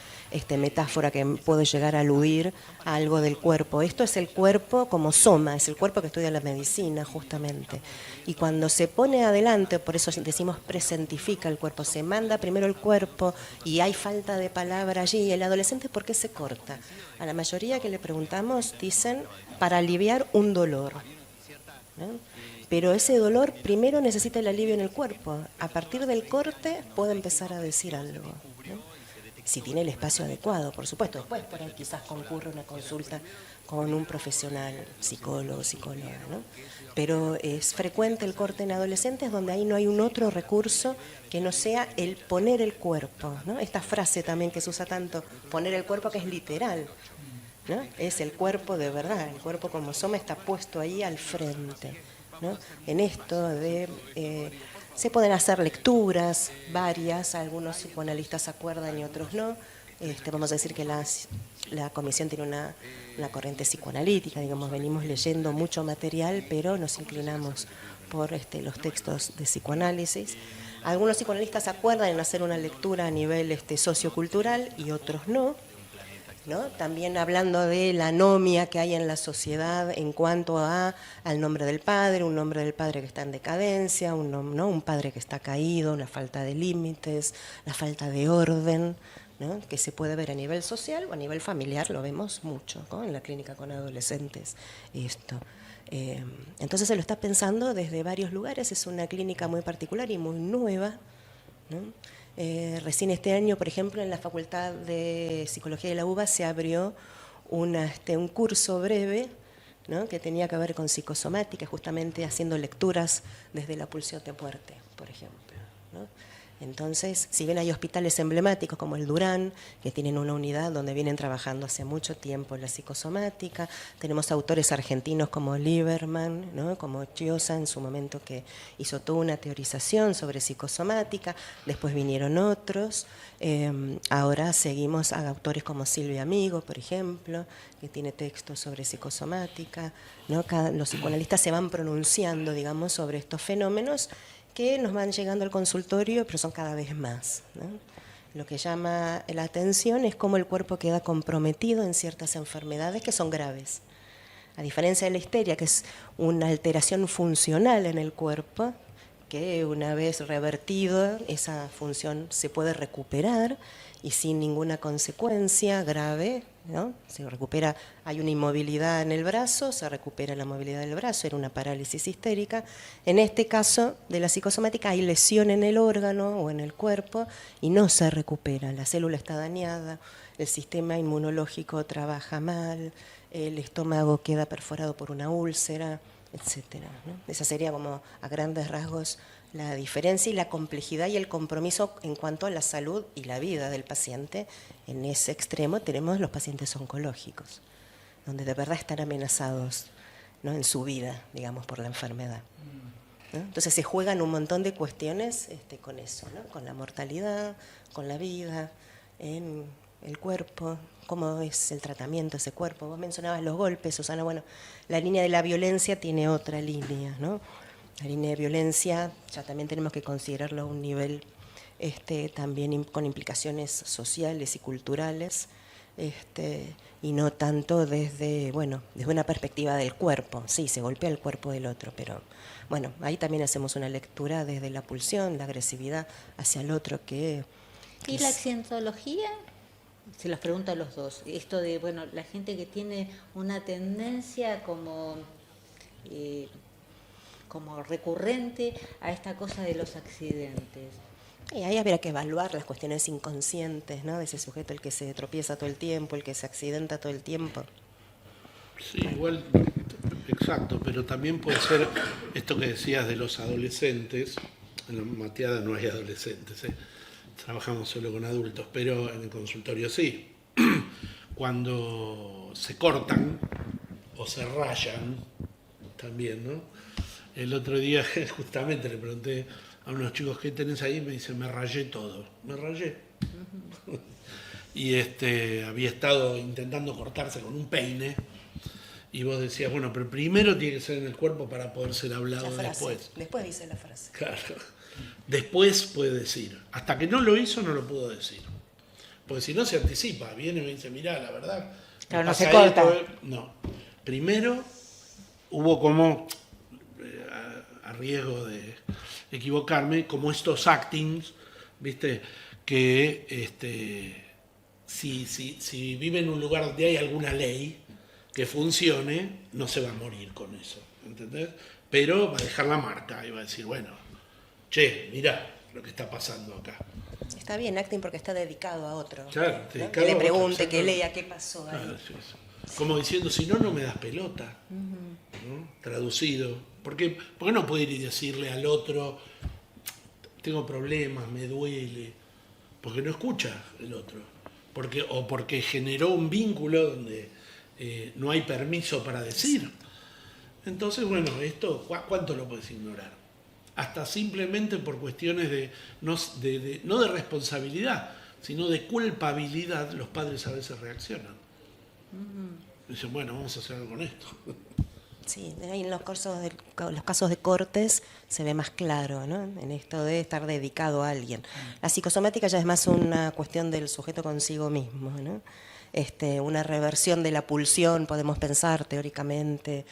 metáfora que puede llegar a aludir a algo del cuerpo. Esto es el cuerpo como soma, es el cuerpo que estudia la medicina justamente. Y cuando se pone adelante, por eso decimos presentifica el cuerpo, se manda primero el cuerpo y hay falta de palabra allí. ¿El adolescente por qué se corta? A la mayoría que le preguntamos dicen para aliviar un dolor, ¿no? Pero ese dolor primero necesita el alivio en el cuerpo. A partir del corte puede empezar a decir algo, ¿no? si tiene el espacio adecuado, por supuesto. Después por ahí quizás concurre una consulta con un profesional, psicólogo, psicóloga, ¿no? Pero es frecuente el corte en adolescentes donde ahí no hay un otro recurso que no sea el poner el cuerpo, ¿no? Esta frase también que se usa tanto, poner el cuerpo, que es literal, ¿no? Es el cuerpo de verdad, el cuerpo como soma está puesto ahí al frente, ¿no? En esto de... se pueden hacer lecturas, varias, algunos psicoanalistas acuerdan y otros no. Vamos a decir que la comisión tiene una corriente psicoanalítica, digamos, venimos leyendo mucho material, pero nos inclinamos por los textos de psicoanálisis. Algunos psicoanalistas acuerdan en hacer una lectura a nivel sociocultural y otros no, ¿no? También hablando de la anomia que hay en la sociedad en cuanto al nombre del padre, un nombre del padre que está en decadencia, un padre que está caído, una falta de límites, la falta de orden, ¿no? Que se puede ver a nivel social o a nivel familiar, lo vemos mucho, ¿no? En la clínica con adolescentes. Entonces se lo está pensando desde varios lugares, es una clínica muy particular y muy nueva, ¿no? Recién este año, por ejemplo, en la Facultad de Psicología de la UBA se abrió un curso breve, ¿no? Que tenía que ver con psicosomática, justamente haciendo lecturas desde la pulsión de muerte, por ejemplo, ¿no? Entonces, si bien hay hospitales emblemáticos como el Durán, que tienen una unidad donde vienen trabajando hace mucho tiempo la psicosomática, tenemos autores argentinos como Lieberman, ¿no? Como Chiosa en su momento, que hizo toda una teorización sobre psicosomática, después vinieron otros, ahora seguimos a autores como Silvia Amigo, por ejemplo, que tiene textos sobre psicosomática, ¿no? Los psicoanalistas se van pronunciando, digamos, sobre estos fenómenos que nos van llegando al consultorio, pero son cada vez más, ¿no? Lo que llama la atención es cómo el cuerpo queda comprometido en ciertas enfermedades que son graves. A diferencia de la histeria, que es una alteración funcional en el cuerpo, que una vez revertido, esa función se puede recuperar y sin ninguna consecuencia grave, ¿no? Se recupera, hay una inmovilidad en el brazo, se recupera la movilidad del brazo, era una parálisis histérica. En este caso de la psicosomática hay lesión en el órgano o en el cuerpo y no se recupera, la célula está dañada, el sistema inmunológico trabaja mal, el estómago queda perforado por una úlcera, etcétera, ¿no? Esa sería como a grandes rasgos la diferencia y la complejidad y el compromiso en cuanto a la salud y la vida del paciente. En ese extremo tenemos los pacientes oncológicos, donde de verdad están amenazados, ¿no? En su vida, digamos, por la enfermedad, ¿no? Entonces se juegan un montón de cuestiones con eso, ¿no? Con la mortalidad, con la vida, en el cuerpo, cómo es el tratamiento de ese cuerpo. Vos mencionabas los golpes, Susana. Bueno, la línea de la violencia tiene otra línea, ¿no? La línea de violencia ya también tenemos que considerarlo a un nivel también con implicaciones sociales y culturales, y no tanto desde una perspectiva del cuerpo. Sí, se golpea el cuerpo del otro, pero bueno, ahí también hacemos una lectura desde la pulsión, la agresividad hacia el otro que... ¿Y la accidentología? Se los pregunto a los dos. Esto de, la gente que tiene una tendencia como recurrente a esta cosa de los accidentes. Y ahí habría que evaluar las cuestiones inconscientes, ¿no? De ese sujeto, el que se tropieza todo el tiempo, el que se accidenta todo el tiempo. Sí, igual, exacto, pero también puede ser esto que decías de los adolescentes. En la mateada no hay adolescentes, trabajamos solo con adultos, pero en el consultorio sí. Cuando se cortan o se rayan, también, ¿no? El otro día justamente le pregunté a unos chicos qué tenés ahí, me dice, me rayé todo, me rayé. Uh-huh. Y había estado intentando cortarse con un peine, y vos decías, pero primero tiene que ser en el cuerpo para poder ser hablado después. Después dice la frase. Claro. Después puede decir. Hasta que no lo hizo, no lo pudo decir. Porque si no se anticipa, viene y me dice, mirá, la verdad... Claro, no se corta. No. Primero hubo como... a riesgo de equivocarme, como estos actings, ¿viste? Que si vive en un lugar donde hay alguna ley que funcione, no se va a morir con eso, ¿entendés? Pero va a dejar la marca y va a decir, che, mirá lo que está pasando acá. Está bien acting porque está dedicado a otro. Claro, ¿no? dedicado Que a le otro, pregunte, que exactamente. lea qué pasó ahí. Claro, sí, sí. Como diciendo, si no, no me das pelota. ¿No? Traducido. ¿Por qué no puede ir y decirle al otro, tengo problemas, me duele? Porque no escucha el otro. O porque generó un vínculo donde no hay permiso para decir. Entonces, bueno, esto, ¿cuánto lo puedes ignorar? Hasta simplemente por cuestiones no de responsabilidad, sino de culpabilidad, los padres a veces reaccionan. Dicen, bueno, vamos a hacer algo con esto. Sí, ahí en los casos de cortes se ve más claro, ¿no? En esto de estar dedicado a alguien. La psicosomática ya es más una cuestión del sujeto consigo mismo, ¿no? Una reversión de la pulsión, podemos pensar teóricamente,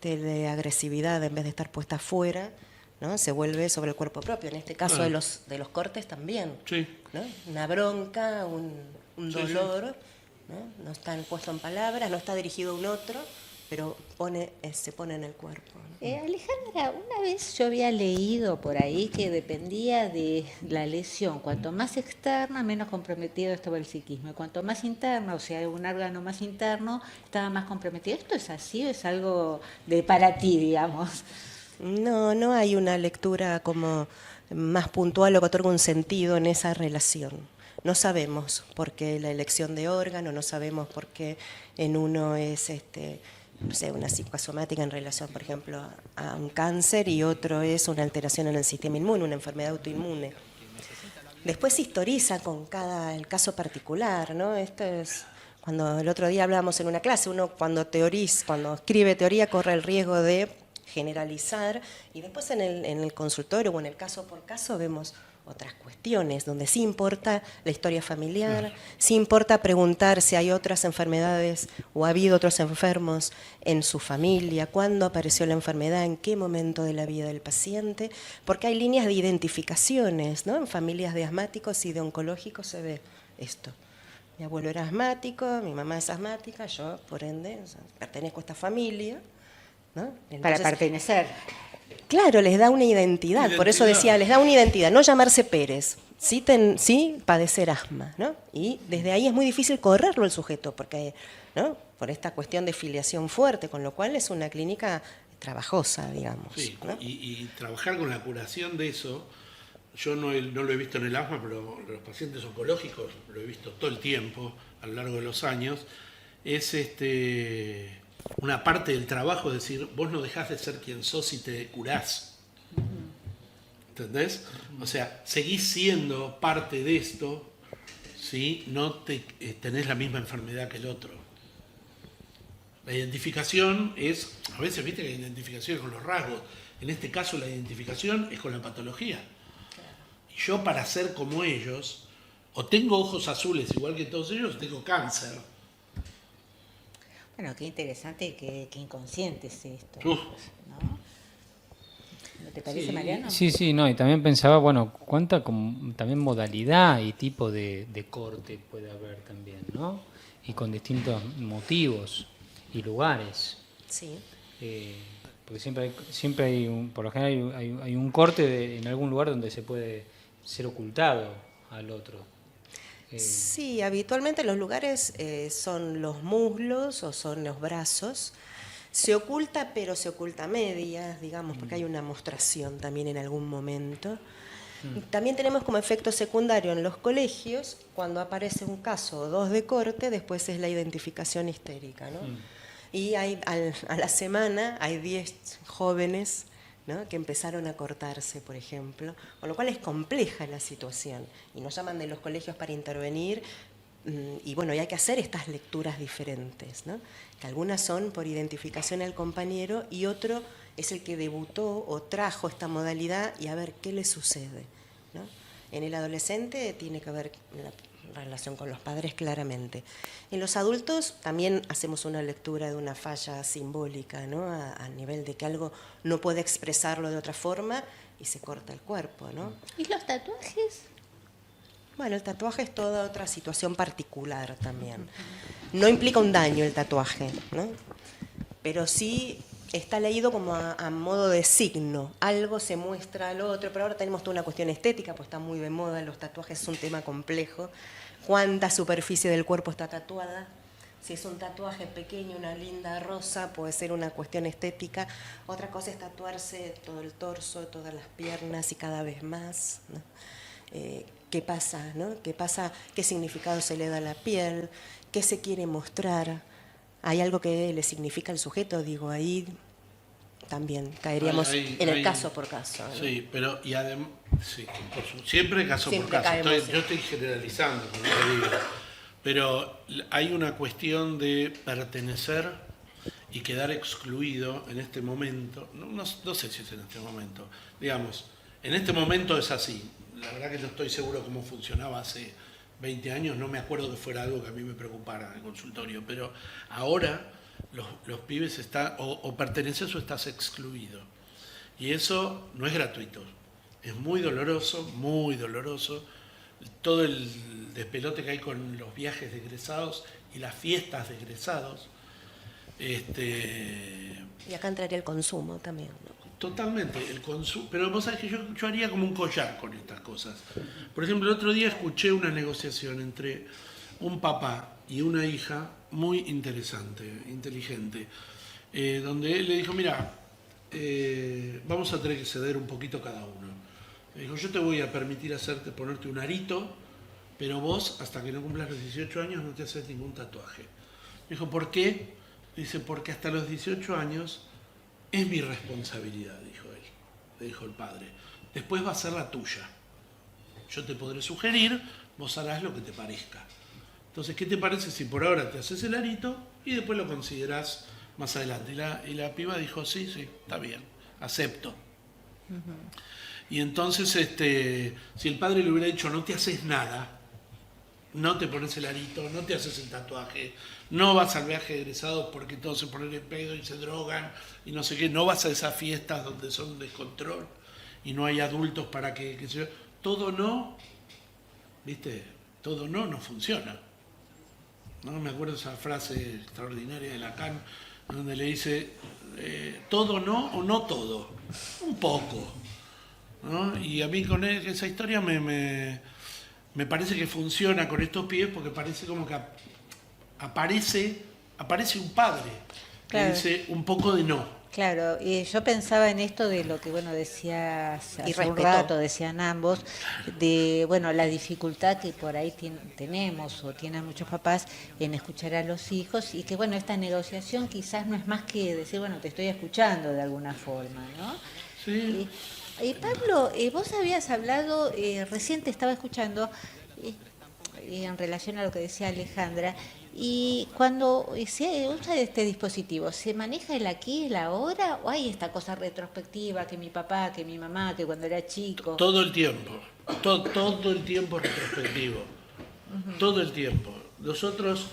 de agresividad en vez de estar puesta afuera, ¿no? Se vuelve sobre el cuerpo propio. En este caso de los cortes también, Sí. ¿no? Una bronca, un Sí, dolor, ¿no? No está puesto en palabras, no está dirigido a un otro, pero se pone en el cuerpo, ¿no? Alejandra, una vez yo había leído por ahí que dependía de la lesión. Cuanto más externa, menos comprometido estaba el psiquismo. Y cuanto más interna, o sea, un órgano más interno, estaba más comprometido. ¿Esto es así o es algo de para ti, digamos? No, no hay una lectura como más puntual o que otorga un sentido en esa relación. No sabemos por qué la elección de órgano, no sabemos por qué en uno es no sé, una psicosomática en relación, por ejemplo, a un cáncer y otro es una alteración en el sistema inmune, una enfermedad autoinmune. Después se historiza con el caso particular, ¿no? Esto es cuando el otro día hablábamos en una clase, uno cuando escribe teoría corre el riesgo de generalizar y después en el consultorio o en el caso por caso vemos otras cuestiones donde sí importa la historia familiar, sí importa preguntar si hay otras enfermedades o ha habido otros enfermos en su familia, cuándo apareció la enfermedad, en qué momento de la vida del paciente, porque hay líneas de identificaciones, ¿no? En familias de asmáticos y de oncológicos se ve esto. Mi abuelo era asmático, mi mamá es asmática, yo, por ende, pertenezco a esta familia, ¿no? Entonces, Para pertenecer. claro, les da una identidad, por eso decía, les da una identidad, no llamarse Pérez, sí padecer asma, ¿no? Y desde ahí es muy difícil correrlo el sujeto, porque, ¿no? Por esta cuestión de filiación fuerte, con lo cual es una clínica trabajosa, digamos. Sí, ¿no? y trabajar con la curación de eso, yo no lo he visto en el asma, pero los pacientes oncológicos lo he visto todo el tiempo, a lo largo de los años, es una parte del trabajo, es decir, vos no dejás de ser quien sos y te curás. ¿Entendés? O sea, seguís siendo parte de esto si no tenés la misma enfermedad que el otro. La identificación es, a veces viste que la identificación es con los rasgos, en este caso la identificación es con la patología. Y yo para ser como ellos, o tengo ojos azules igual que todos ellos, o tengo cáncer. Bueno, qué interesante y qué inconsciente es esto. Uf. ¿No? ¿No te parece, Mariano? Sí, no, y también pensaba, bueno, cuánta también modalidad y tipo de corte puede haber también, ¿no? Y con distintos motivos y lugares. Sí. Porque siempre hay por lo general hay un corte en algún lugar donde se puede ser ocultado al otro. Sí, habitualmente los lugares son los muslos o son los brazos. Se oculta, pero se oculta a medias, digamos, porque hay una mostración también en algún momento. También tenemos como efecto secundario en los colegios, cuando aparece un caso o dos de corte, después es la identificación histérica, ¿no? Y a la semana hay 10 jóvenes, ¿no? Que empezaron a cortarse, por ejemplo, con lo cual es compleja la situación. Y nos llaman de los colegios para intervenir, y bueno, y hay que hacer estas lecturas diferentes, ¿no? Que algunas son por identificación al compañero y otro es el que debutó o trajo esta modalidad y a ver qué le sucede, ¿no? En el adolescente tiene que haber la relación con los padres claramente. En los adultos también hacemos una lectura de una falla simbólica, ¿no? A nivel de que algo no puede expresarlo de otra forma y se corta el cuerpo, ¿no? ¿Y los tatuajes? Bueno, el tatuaje es toda otra situación particular también. No implica un daño el tatuaje, ¿no? Pero sí está leído como a modo de signo, algo se muestra al otro, pero ahora tenemos toda una cuestión estética, pues está muy de moda, los tatuajes es un tema complejo. ¿Cuánta superficie del cuerpo está tatuada? Si es un tatuaje pequeño, una linda rosa, puede ser una cuestión estética. Otra cosa es tatuarse todo el torso, todas las piernas y cada vez más, ¿no? ¿Qué pasa, ¿no? ¿Qué pasa? ¿Qué significado se le da a la piel? ¿Qué se quiere mostrar? ¿Hay algo que le significa al sujeto? Digo, ahí también caeríamos en el caso por caso, ¿no? Sí, pero y además, sí, siempre caso Siempre por caso. Yo sí. estoy generalizando, como te digo. Pero hay una cuestión de pertenecer y quedar excluido en este momento. No sé si es en este momento. Digamos, en este momento es así. La verdad que no estoy seguro cómo funcionaba hace 20 años. No me acuerdo que fuera algo que a mí me preocupara en el consultorio. Pero ahora los pibes están o perteneces o estás excluido. Y eso no es gratuito. Es muy doloroso, muy doloroso. Todo el despelote que hay con los viajes de egresados y las fiestas de egresados. Y acá entraría el consumo también, ¿no? Totalmente, el consumo. Pero vos sabés que yo haría como un collar con estas cosas. Por ejemplo, el otro día escuché una negociación entre un papá y una hija muy interesante, inteligente, donde él le dijo, mira, vamos a tener que ceder un poquito cada uno. Me dijo, yo te voy a permitir ponerte un arito, pero vos, hasta que no cumplas los 18 años, no te haces ningún tatuaje. Me dijo, ¿por qué? Dice, porque hasta los 18 años es mi responsabilidad, dijo él, le dijo el padre. Después va a ser la tuya. Yo te podré sugerir, vos harás lo que te parezca. Entonces, ¿qué te parece si por ahora te haces el arito y después lo considerás más adelante? Y la piba dijo, sí, está bien, acepto. Uh-huh. Y entonces, si el padre le hubiera dicho, no te haces nada, no te pones el arito, no te haces el tatuaje, no vas al viaje de egresados porque todos se ponen el pedo y se drogan y no sé qué, no vas a esas fiestas donde son descontrol y no hay adultos para que todo no, ¿viste? Todo no funciona. No me acuerdo esa frase extraordinaria de Lacan, donde le dice, todo no o no todo, un poco. ¿No? Y a mí con esa historia me parece que funciona con estos pies porque parece como que aparece un padre que dice un poco de no. Claro, y yo pensaba en esto de lo que decías hace un rato, decían ambos, de la dificultad que por ahí tenemos o tienen muchos papás en escuchar a los hijos y que esta negociación quizás no es más que decir, te estoy escuchando de alguna forma, ¿no? Sí. Pablo, vos habías hablado, recién te estaba escuchando en relación a lo que decía Alejandra, y cuando se usa este dispositivo, ¿se maneja el aquí, el ahora, o hay esta cosa retrospectiva que mi papá, que mi mamá, que cuando era chico? Todo el tiempo, todo el tiempo retrospectivo, uh-huh. Todo el tiempo. Nosotros,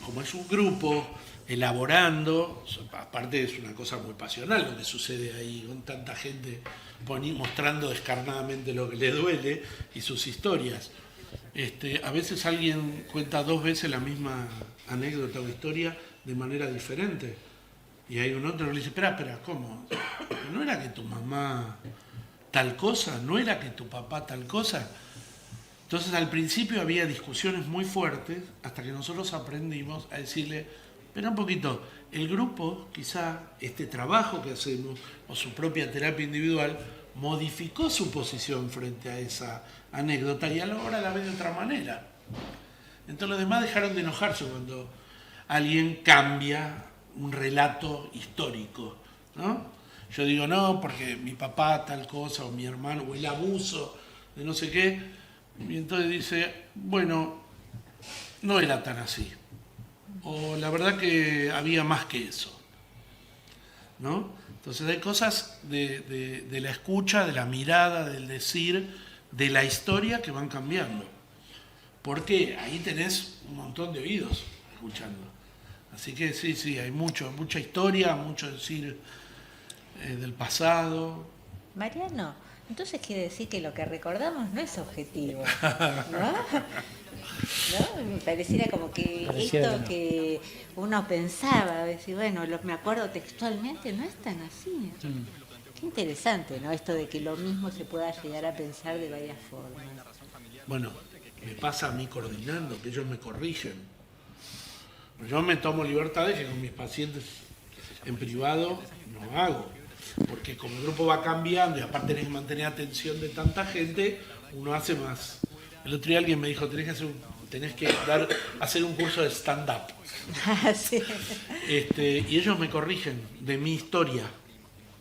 como es un grupo, elaborando, aparte es una cosa muy pasional lo que sucede ahí, con tanta gente mostrando descarnadamente lo que le duele y sus historias. A veces alguien cuenta 2 veces la misma anécdota o historia de manera diferente. Y hay un otro que le dice, espera, ¿cómo? ¿No era que tu mamá tal cosa? ¿No era que tu papá tal cosa? Entonces al principio había discusiones muy fuertes hasta que nosotros aprendimos a decirle, espera un poquito, el grupo, quizá este trabajo que hacemos o su propia terapia individual modificó su posición frente a esa anécdota y ahora la ve de otra manera. Entonces los demás dejaron de enojarse cuando alguien cambia un relato histórico, ¿no? Yo digo, no, porque mi papá tal cosa, o mi hermano, o el abuso de no sé qué, y entonces dice, bueno, no era tan así. O la verdad que había más que eso, ¿no? Entonces hay cosas de la escucha, de la mirada, del decir, de la historia que van cambiando. Porque ahí tenés un montón de oídos escuchando. Así que sí, hay mucha historia, mucho decir del pasado. Mariano, entonces quiere decir que lo que recordamos no es objetivo, ¿no? ¿no? Me pareciera como que Pareciera esto que no. que uno pensaba, decir, bueno, me acuerdo textualmente, no es tan así. Qué interesante, ¿no? Esto de que lo mismo se pueda llegar a pensar de varias formas. Bueno, me pasa a mí coordinando, que ellos me corrigen. Yo me tomo libertades que con mis pacientes en privado no hago. Porque como el grupo va cambiando y aparte tenés que mantener atención de tanta gente, uno hace más. El otro día alguien me dijo, hacer un curso de stand-up. Ah, sí. Y ellos me corrigen de mi historia.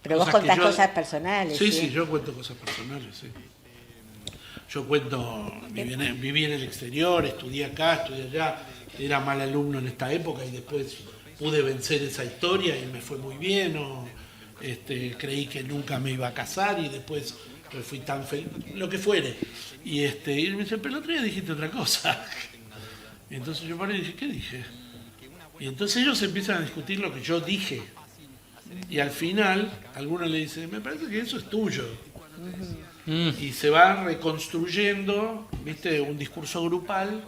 Pero vos Cosas que contás cosas personales. Sí, yo cuento cosas personales, sí. Yo cuento, viví en el exterior, estudié acá, estudié allá, era mal alumno en esta época y después pude vencer esa historia y me fue muy bien, creí que nunca me iba a casar y después fui tan feliz, lo que fuere. Y me dice, pero el otro día dijiste otra cosa. Y entonces yo paré y dije, ¿qué dije? Y entonces ellos empiezan a discutir lo que yo dije. Y al final, alguno le dice, me parece que eso es tuyo. Y se va reconstruyendo, ¿viste? Un discurso grupal,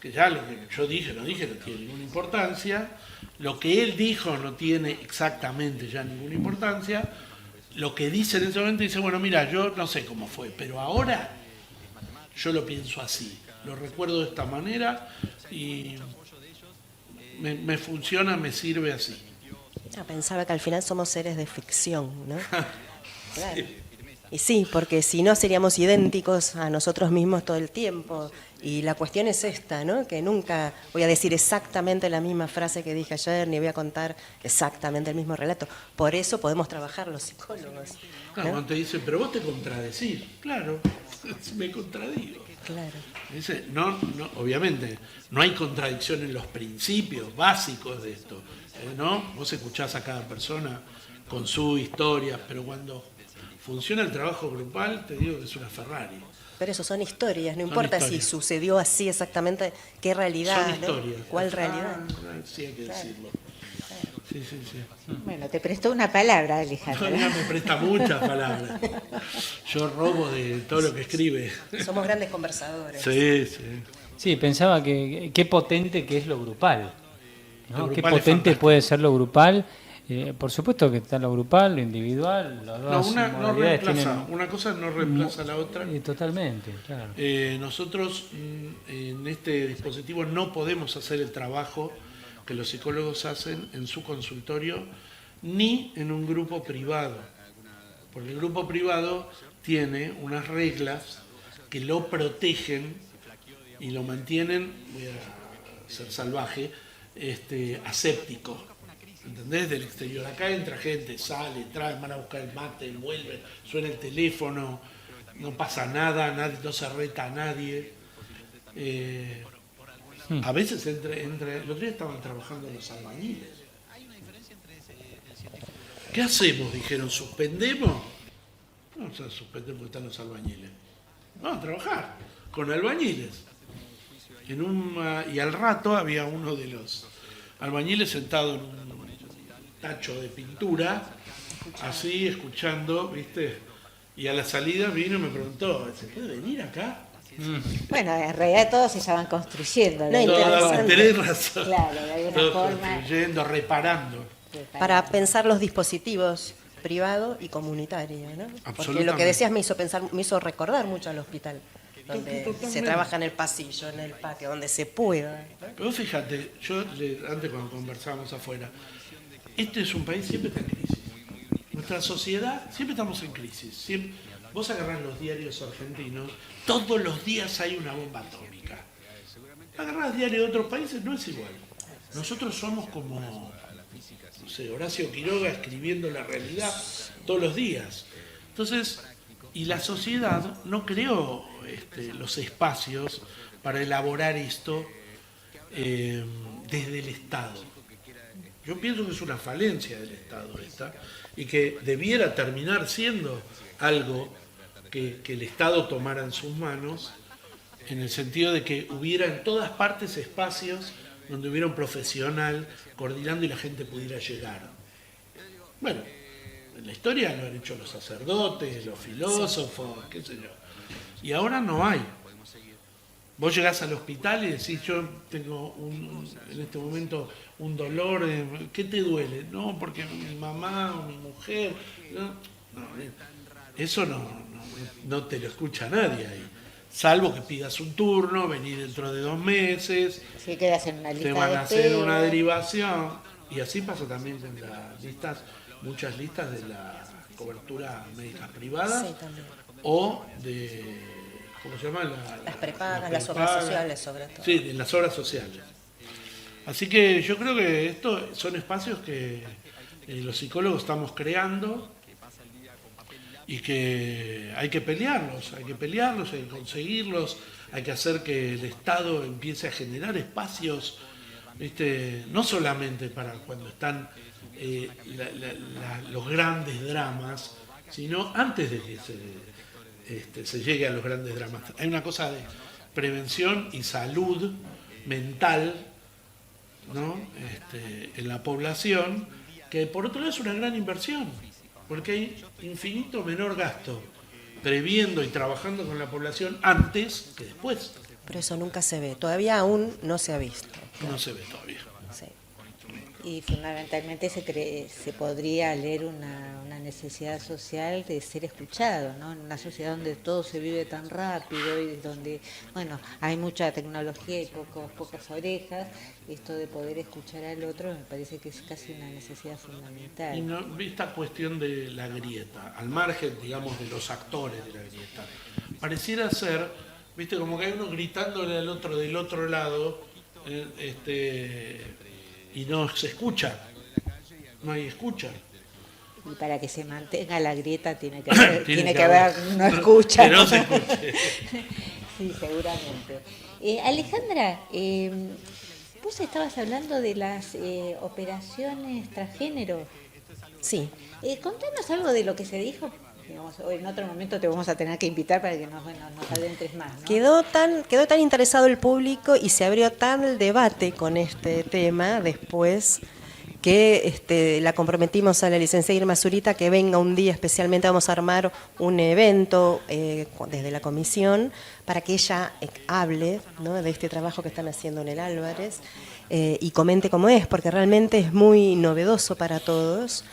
que ya lo que yo dije, no tiene ninguna importancia. Lo que él dijo no tiene exactamente ya ninguna importancia. Lo que dice en ese momento dice, bueno, mira, yo no sé cómo fue, pero ahora yo lo pienso así. Lo recuerdo de esta manera y me funciona, me sirve así. Pensaba que al final somos seres de ficción, ¿no? Claro. Y sí, porque si no seríamos idénticos a nosotros mismos todo el tiempo. Y la cuestión es esta, ¿no? Que nunca voy a decir exactamente la misma frase que dije ayer, ni voy a contar exactamente el mismo relato. Por eso podemos trabajar los psicólogos, ¿no? Claro, cuando te dicen, pero vos te contradecís. Claro, me contradigo. Claro. Dice, obviamente, no hay contradicción en los principios básicos de esto, ¿no? Vos escuchás a cada persona con su historia, pero cuando funciona el trabajo grupal, te digo que es una Ferrari. Pero eso son historias, no Son importa historias. si sucedió así exactamente, qué realidad, Son historias. ¿no? ¿Cuál realidad? Sí, hay que decirlo. Sí. Bueno, te prestó una palabra, Alejandra. Todavía me presta muchas palabras. Yo robo de todo lo que escribe. Somos grandes conversadores. Sí. Sí, pensaba que qué potente que es lo grupal, ¿no? Lo Qué grupal es potente fantástico. puede ser lo grupal. Por supuesto que está lo grupal, lo individual, las No, dos una no modalidades reemplaza, tienen... una cosa no reemplaza a la otra. Totalmente, claro. Nosotros en este dispositivo no podemos hacer el trabajo que los psicólogos hacen en su consultorio ni en un grupo privado, porque el grupo privado tiene unas reglas que lo protegen y lo mantienen, voy a ser salvaje, aséptico. ¿Entendés? Del exterior. Acá entra gente, sale, trae, van a buscar el mate, vuelven, suena el teléfono, no pasa nada, no se reta a nadie. A veces el otro día estaban trabajando los albañiles. ¿Qué hacemos? Dijeron, ¿suspendemos? No, o sea, suspender porque están los albañiles. Vamos a trabajar con albañiles. Y al rato había uno de los albañiles sentado en un tacho de pintura, así, escuchando, ¿viste? Y a la salida vino y me preguntó, ¿se puede venir acá? Bueno, en realidad todos se estaban construyendo. No, interesante. Tenés razón. Claro, de alguna Todos forma. construyendo, reparando. Para pensar los dispositivos privado y comunitario, ¿no? Porque Absolutamente. lo que decías me hizo recordar mucho al hospital, donde Totalmente. se trabaja en el pasillo, en el patio, donde se pueda, ¿no? Pero fíjate, antes cuando conversábamos afuera, este es un país siempre está en crisis. Nuestra sociedad siempre estamos en crisis. Vos agarrás los diarios argentinos, todos los días hay una bomba atómica. Agarrás diarios de otros países, no es igual. Nosotros somos como, no sé, Horacio Quiroga escribiendo la realidad todos los días. Entonces, y la sociedad no creó los espacios para elaborar esto desde el Estado. Yo pienso que es una falencia del Estado esta y que debiera terminar siendo algo que el Estado tomara en sus manos, en el sentido de que hubiera en todas partes espacios donde hubiera un profesional coordinando y la gente pudiera llegar. Bueno, en la historia lo han hecho los sacerdotes, los filósofos, qué sé yo. Y ahora no hay. Vos llegás al hospital y decís, yo tengo en este momento un dolor, ¿qué te duele? No, porque mi mamá o mi mujer, eso no te lo escucha nadie ahí. Salvo que pidas un turno, venir dentro de 2 meses, Si quedas en una lista te van de a hacer espera. una derivación. Y así pasa también con las listas, muchas listas de la cobertura médica privada Sí, también. o de, ¿cómo se llama? Las prepagas, las obras sociales sobre todo. Sí, de las obras sociales. Así que yo creo que estos son espacios que los psicólogos estamos creando y que hay que pelearlos, hay que conseguirlos, hay que hacer que el Estado empiece a generar espacios, ¿viste? No solamente para cuando están los grandes dramas, sino antes de que se llegue a los grandes dramas. Hay una cosa de prevención y salud mental, ¿no? En la población, que por otro lado es una gran inversión, porque hay infinito menor gasto previendo y trabajando con la población antes que después. Pero eso nunca se ve, todavía aún no se ha visto. No se ve todavía. Sí. Y fundamentalmente se podría leer una necesidad social de ser escuchado, ¿no? En una sociedad donde todo se vive tan rápido y donde, bueno, hay mucha tecnología y pocas orejas, esto de poder escuchar al otro me parece que es casi una necesidad fundamental. Y no, esta cuestión de la grieta, al margen, digamos, de los actores de la grieta, pareciera ser, viste, como que hay uno gritándole al otro del otro lado, y no se escucha, no hay escucha. Y para que se mantenga la grieta tiene que haber, Tiene que haber no escucha. que no se escuche. Sí, seguramente. Alejandra, vos estabas hablando de las operaciones transgénero. Sí. Contanos algo de lo que se dijo. Digamos, hoy en otro momento te vamos a tener que invitar para que nos adentres más, ¿no? Quedó tan interesado el público y se abrió tan el debate con este tema después que la comprometimos a la licenciada Irma Zurita que venga un día especialmente, vamos a armar un evento desde la comisión para que ella hable, ¿no?, de este trabajo que están haciendo en el Álvarez y comente cómo es, porque realmente es muy novedoso para todos.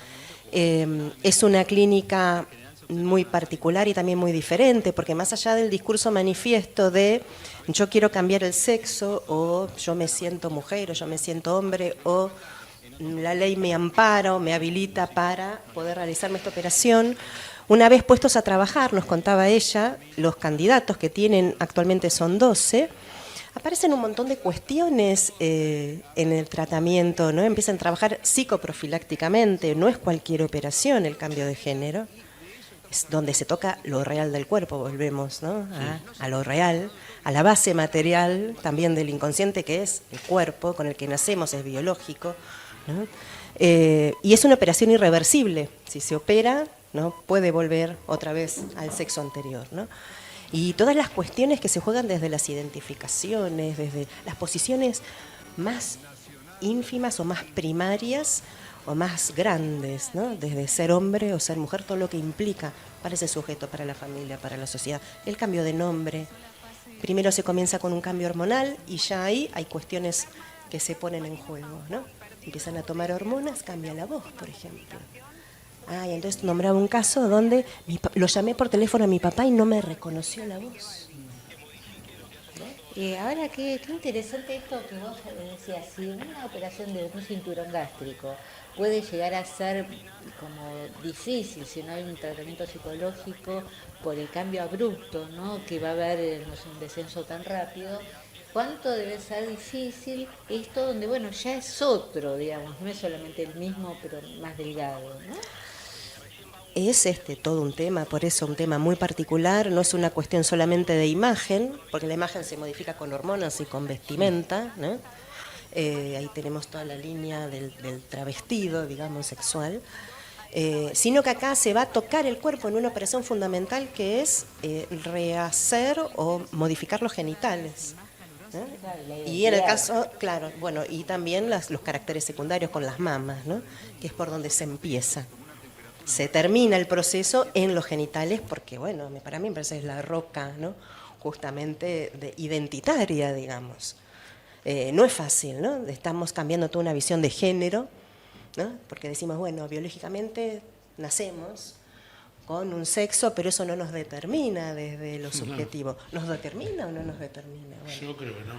Es una clínica muy particular y también muy diferente, porque más allá del discurso manifiesto de yo quiero cambiar el sexo, o yo me siento mujer, o yo me siento hombre, o la ley me ampara o me habilita para poder realizarme esta operación, una vez puestos a trabajar, nos contaba ella, los candidatos que tienen actualmente son 12, aparecen un montón de cuestiones en el tratamiento, ¿no? Empiezan a trabajar psicoprofilácticamente, no es cualquier operación el cambio de género, es donde se toca lo real del cuerpo, volvemos, ¿no?, a lo real, a la base material también del inconsciente, que es el cuerpo con el que nacemos, es biológico, ¿no? Y es una operación irreversible, si se opera, ¿no?, puede volver otra vez al sexo anterior, ¿no? Y todas las cuestiones que se juegan desde las identificaciones, desde las posiciones más ínfimas o más primarias o más grandes, ¿no?, desde ser hombre o ser mujer, todo lo que implica para ese sujeto, para la familia, para la sociedad. El cambio de nombre, primero se comienza con un cambio hormonal y ya ahí hay cuestiones que se ponen en juego, ¿no? Empiezan a tomar hormonas, cambia la voz, por ejemplo. Y entonces nombraba un caso donde lo llamé por teléfono a mi papá y no me reconoció la voz. Ahora, qué interesante esto que vos decías, si una operación de un cinturón gástrico puede llegar a ser como difícil si no hay un tratamiento psicológico por el cambio abrupto, ¿no?, que va a haber un descenso tan rápido, ¿cuánto debe ser difícil esto donde, bueno, ya es otro, digamos, no es solamente el mismo pero más delgado, ¿no? Es todo un tema, por eso un tema muy particular, no es una cuestión solamente de imagen, porque la imagen se modifica con hormonas y con vestimenta, ¿no? Ahí tenemos toda la línea del travestido, digamos, sexual, sino que acá se va a tocar el cuerpo en una operación fundamental que es rehacer o modificar los genitales, ¿no? Y en el caso, claro, bueno, y también los caracteres secundarios con las mamas, ¿no?, que es por donde se empieza. Se termina el proceso en los genitales porque, bueno, para mí me parece que es la roca, ¿no?, justamente identitaria, digamos. No es fácil, ¿no? Estamos cambiando toda una visión de género, ¿no? Porque decimos, bueno, biológicamente nacemos con un sexo, pero eso no nos determina desde lo subjetivo. ¿Nos determina o no nos determina? Bueno, Yo creo que no.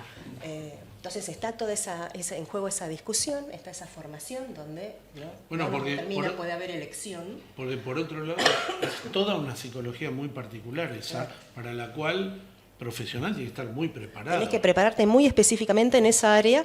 entonces está toda en juego esa discusión, está esa formación donde Bueno, no nos porque determina, puede haber elección. Porque por otro lado, es toda una psicología muy particular esa, para la cual profesional tiene que estar muy preparado. Tenés que prepararte muy específicamente en esa área,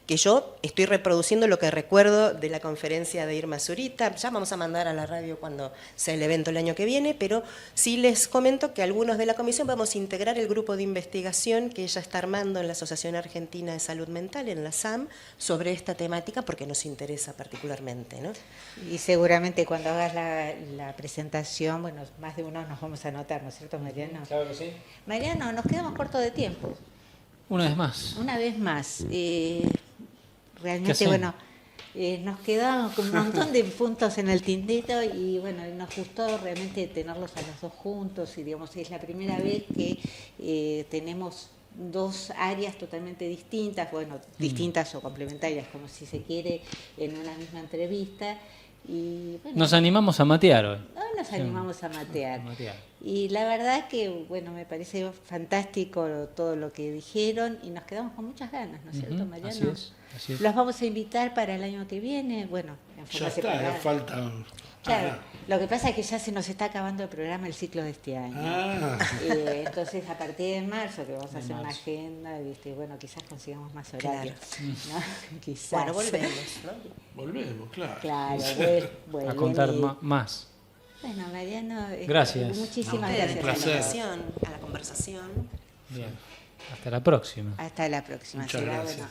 que yo estoy reproduciendo lo que recuerdo de la conferencia de Irma Zurita. Ya vamos a mandar a la radio cuando sea el evento el año que viene, pero sí les comento que algunos de la comisión vamos a integrar el grupo de investigación que ella está armando en la Asociación Argentina de Salud Mental, en la SAM, sobre esta temática porque nos interesa particularmente, ¿no? Y seguramente cuando hagas la presentación, bueno, más de uno nos vamos a anotar, ¿no es cierto, Mariano? Claro que sí. Mariano, nos quedamos cortos de tiempo. Una vez más. Una vez más. Realmente, hacemos? bueno, nos quedaban con un montón de puntos en el tintero y bueno, nos gustó realmente tenerlos a los dos juntos y digamos, es la primera vez que tenemos dos áreas totalmente distintas, bueno, distintas o complementarias, como si se quiere, en una misma entrevista. Y, bueno, Nos animamos a matear hoy. no nos animamos a matear. A matear. Y la verdad que, bueno, me parece fantástico todo lo que dijeron y nos quedamos con muchas ganas, ¿no es cierto, Mariano? Así es, así es. Los vamos a invitar para el año que viene, bueno, en Ya forma está, separada. falta... Claro, lo que pasa es que ya se nos está acabando el programa, el ciclo de este año. Entonces, a partir de marzo, que vamos a hacer una agenda, ¿viste? Bueno, quizás consigamos más horarios, ¿no? Quizás. Bueno, volvemos, ¿no? Volvemos, claro. Claro, vuelven A contar y- más. Bueno, Mariano, Gracias. muchísimas A gracias. un placer. a la conversación. Bien. Hasta la próxima. Hasta la próxima. Muchas Será, gracias. bueno,